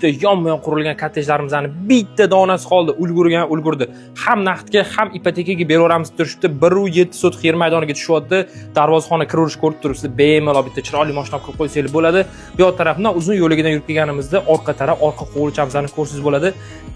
uchta yonma-yon qurilgan kottejlarimizning bitta donasi qoldi, ulgurdi. Ham naqdga, ham ipotekaga beraveramiz turishibdi. 1.7 sotix yer maydoniga tushyapti. Darvozxona kirish ko'rib turibsiz. Bemalol bitta chiroyli mashina qilib qo'ysangiz bo'ladi. Bu yoq tarafdan uzun yo'ligidan yurib kelganimizda orqa taraf, orqa qo'lchamizni ko'rsangiz bo'ladi.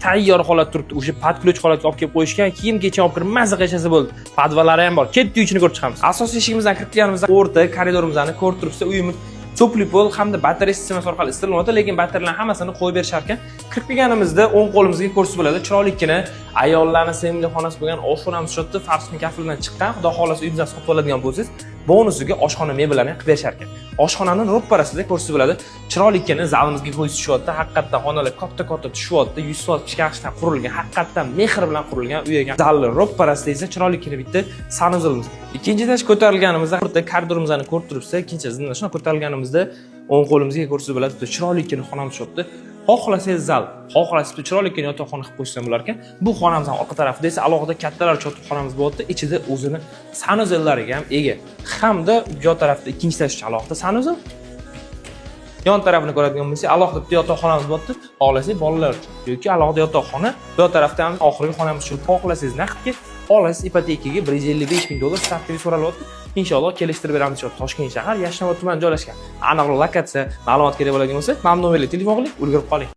Tayyor holat turibdi. O'sha podключ holatga olib kelib qo'yishgan. Kiyim-kechak olib kirib mazza qilishsa bo'ldi. Podvallari ham bor. Ketdi uyini ko'rib chiqamiz. Asosiy eshigimizdan kirib kelganimizda o'rta koridorimizni ko'rib turibsiz. Uyimiz to'pli pol hamda batareya sistemasi orqali isitilyapti, lekin batareyalarning hammasini qo'yib berishar ekan. Kirib kelganimizda o'ng qo'limizga ko'rsatib bo'ladi. Chiroylikkina ayollarning sevimli xonasi bo'lgan oshxonamiz sotdi, farsni kafildan chiqqan. Xudo xolasa uyingizni sotib oladigan bo'lsangiz, bonusiga oshxona mebellarini qilib berishar ekan. Oshxonaning ro'parasida ko'rsatib bo'ladi. Chiroylikkina zalimizga qo'yib tushyapti. Haqiqatdan xonalar katta-katta tushyapti. 100% pishqashdan qurilgan, haqiqatdan mehr bilan qurilgan uy ekan. Zalli ro'parasida esa chiroylikkina bitta sanuzilimiz. Ikkinchi etaj ko'tarilganimizda o'rta koridorimizni ko'rib turibsiz. Ikkinchi zindan shuna ko'tarilganimizda o'ng qo'limizga ko'rsatib bo'ladi. Chiroylikkina xonamiz sotdi. Xohlasangiz zal, xohlasangiz chiroylikkina yotoqxona qilib qo'yishsa bo'lar ekan. Bu xonamizning orqa tarafida esa alohida kattalar yotoqxonamiz bo'lyapti. Ichida o'zini sanuzellariga ham ega. Hamda bu tarafda ikkinchi etaj alohida sanuzel. Yon tarafini ko'radigan bo'lsak, alohida bitta yotoqxonamiz bo'lyapti. Xohlasangiz bolalar yoki alohida yotoqxona. Bu tarafda ham oxirgi xonamiz shu. Xohlasangiz naqdga, xohlasangiz ipotekaga 155 ming dollar stavkaga so'ralyapti. Inshaalloh kelishtirib beramiz. Toshkent shahar, Yashnobod tumani joylashgan. Aniq lokatsiya, ma'lumot kerak bo'ladigan bo'lsa, mamnun bo'ling, telefon qiling, ulgurib qoling.